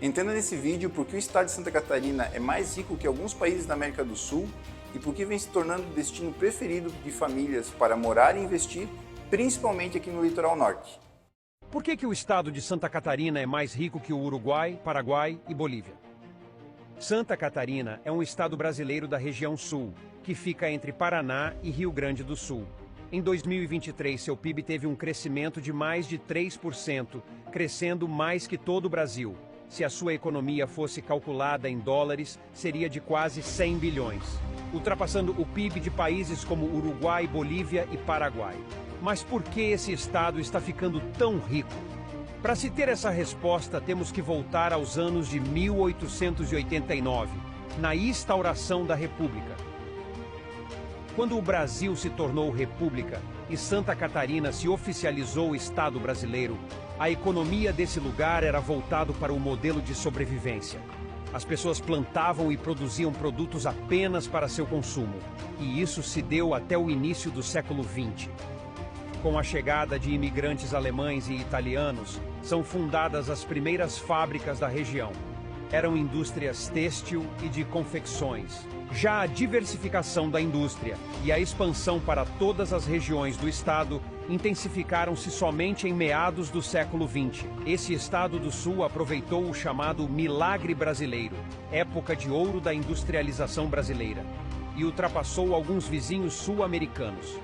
Entenda nesse vídeo por que o estado de Santa Catarina é mais rico que alguns países da América do Sul e por que vem se tornando o destino preferido de famílias para morar e investir, principalmente aqui no litoral norte. Por que o estado de Santa Catarina é mais rico que o Uruguai, Paraguai e Bolívia? Santa Catarina é um estado brasileiro da região sul, que fica entre Paraná e Rio Grande do Sul. Em 2023, seu PIB teve um crescimento de mais de 3%, crescendo mais que todo o Brasil. Se a sua economia fosse calculada em dólares, seria de quase 100 bilhões, ultrapassando o PIB de países como Uruguai, Bolívia e Paraguai. Mas por que esse estado está ficando tão rico? Para se ter essa resposta, temos que voltar aos anos de 1889, na instauração da República. Quando o Brasil se tornou república e Santa Catarina se oficializou Estado brasileiro, a economia desse lugar era voltada para o modelo de sobrevivência. As pessoas plantavam e produziam produtos apenas para seu consumo, e isso se deu até o início do século XX. Com a chegada de imigrantes alemães e italianos, são fundadas as primeiras fábricas da região. Eram indústrias têxtil e de confecções. Já a diversificação da indústria e a expansão para todas as regiões do estado intensificaram-se somente em meados do século XX. Esse estado do sul aproveitou o chamado Milagre Brasileiro, época de ouro da industrialização brasileira, e ultrapassou alguns vizinhos sul-americanos.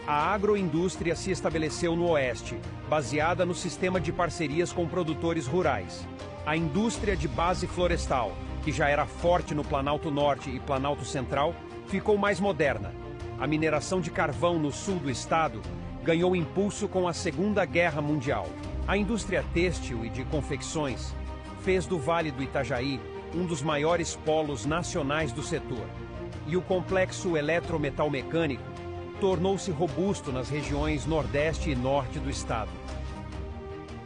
A agroindústria se estabeleceu no oeste, baseada no sistema de parcerias com produtores rurais. A indústria de base florestal, que já era forte no Planalto Norte e Planalto Central, ficou mais moderna. A mineração de carvão no sul do estado ganhou impulso com a Segunda Guerra Mundial. A indústria têxtil e de confecções fez do Vale do Itajaí um dos maiores polos nacionais do setor. E o complexo eletrometal-mecânico tornou-se robusto nas regiões nordeste e norte do estado.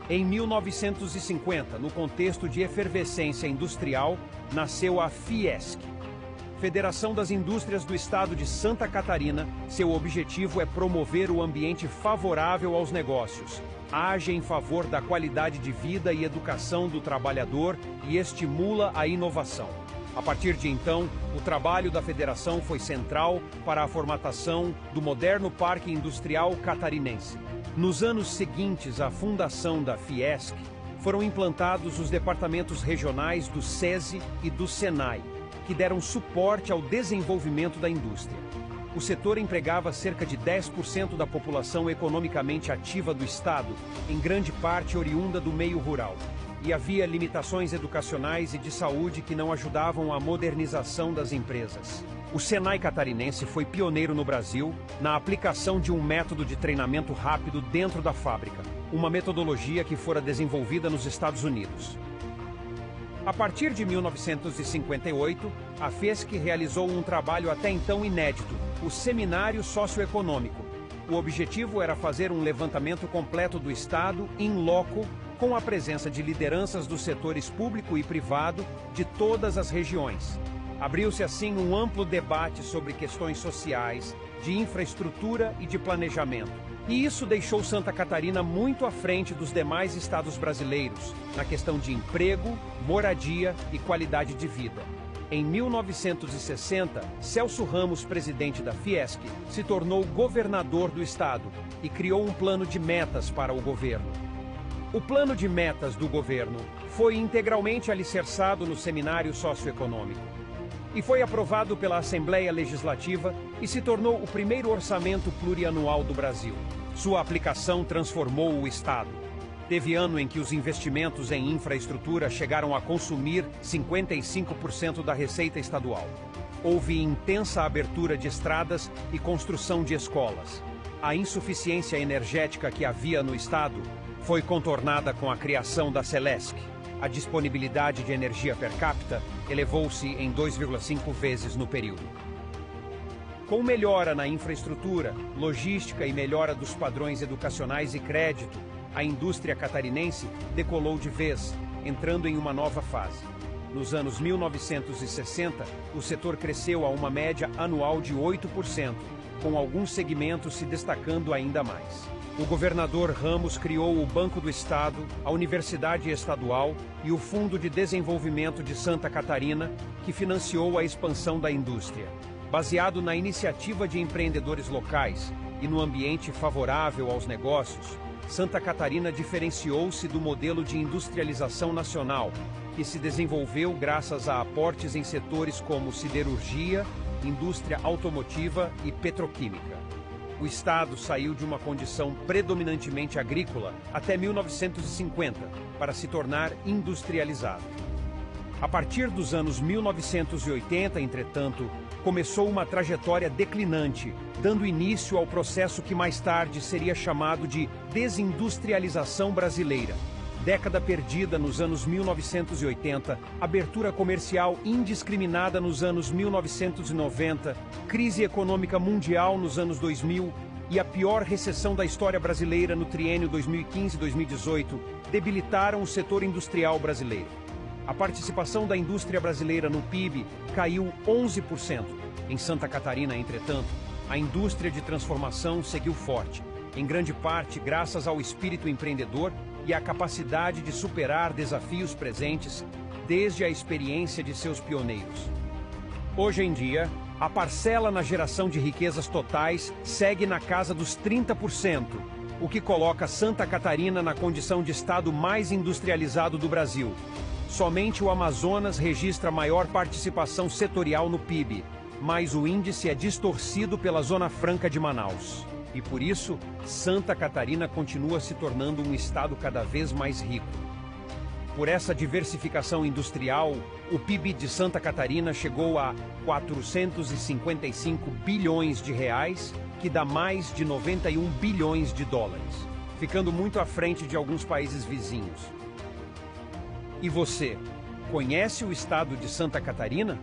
Em 1950, no contexto de efervescência industrial, nasceu a Fiesc, Federação das Indústrias do Estado de Santa Catarina. Seu objetivo é promover o ambiente favorável aos negócios, age em favor da qualidade de vida e educação do trabalhador e estimula a inovação. A partir de então, o trabalho da federação foi central para a formatação do moderno Parque Industrial Catarinense. Nos anos seguintes à fundação da Fiesc, foram implantados os departamentos regionais do SESI e do SENAI, que deram suporte ao desenvolvimento da indústria. O setor empregava cerca de 10% da população economicamente ativa do estado, em grande parte oriunda do meio rural. E havia limitações educacionais e de saúde que não ajudavam a modernização das empresas. O Senai catarinense foi pioneiro no Brasil na aplicação de um método de treinamento rápido dentro da fábrica, uma metodologia que fora desenvolvida nos Estados Unidos. A partir de 1958, a Fiesc realizou um trabalho até então inédito, o Seminário Socioeconômico. O objetivo era fazer um levantamento completo do Estado, in loco, com a presença de lideranças dos setores público e privado de todas as regiões. Abriu-se assim um amplo debate sobre questões sociais, de infraestrutura e de planejamento. E isso deixou Santa Catarina muito à frente dos demais estados brasileiros, na questão de emprego, moradia e qualidade de vida. Em 1960, Celso Ramos, presidente da Fiesc, se tornou governador do estado e criou um plano de metas para o governo. O plano de metas do governo foi integralmente alicerçado no Seminário Socioeconômico e foi aprovado pela Assembleia Legislativa e se tornou o primeiro orçamento plurianual do Brasil. Sua aplicação transformou o estado. Teve ano em que os investimentos em infraestrutura chegaram a consumir 55% da receita estadual. Houve intensa abertura de estradas e construção de escolas. A insuficiência energética que havia no estado foi contornada com a criação da Celesc. A disponibilidade de energia per capita elevou-se em 2,5 vezes no período. Com melhora na infraestrutura, logística e melhora dos padrões educacionais e crédito, a indústria catarinense decolou de vez, entrando em uma nova fase. Nos anos 1960, o setor cresceu a uma média anual de 8%, com alguns segmentos se destacando ainda mais. O governador Ramos criou o Banco do Estado, a Universidade Estadual e o Fundo de Desenvolvimento de Santa Catarina, que financiou a expansão da indústria. Baseado na iniciativa de empreendedores locais e no ambiente favorável aos negócios, Santa Catarina diferenciou-se do modelo de industrialização nacional, que se desenvolveu graças a aportes em setores como siderurgia, indústria automotiva e petroquímica. O estado saiu de uma condição predominantemente agrícola até 1950 para se tornar industrializado. A partir dos anos 1980, entretanto, começou uma trajetória declinante, dando início ao processo que mais tarde seria chamado de desindustrialização brasileira. Década perdida nos anos 1980, abertura comercial indiscriminada nos anos 1990, crise econômica mundial nos anos 2000 e a pior recessão da história brasileira no triênio 2015-2018 debilitaram o setor industrial brasileiro. A participação da indústria brasileira no PIB caiu 11%. Em Santa Catarina, entretanto, a indústria de transformação seguiu forte, em grande parte graças ao espírito empreendedor e à capacidade de superar desafios presentes desde a experiência de seus pioneiros. Hoje em dia, a parcela na geração de riquezas totais segue na casa dos 30%, o que coloca Santa Catarina na condição de estado mais industrializado do Brasil. Somente o Amazonas registra maior participação setorial no PIB, mas o índice é distorcido pela Zona Franca de Manaus. E por isso, Santa Catarina continua se tornando um estado cada vez mais rico. Por essa diversificação industrial, o PIB de Santa Catarina chegou a 455 bilhões de reais, que dá mais de 91 bilhões de dólares, ficando muito à frente de alguns países vizinhos. E você, conhece o estado de Santa Catarina?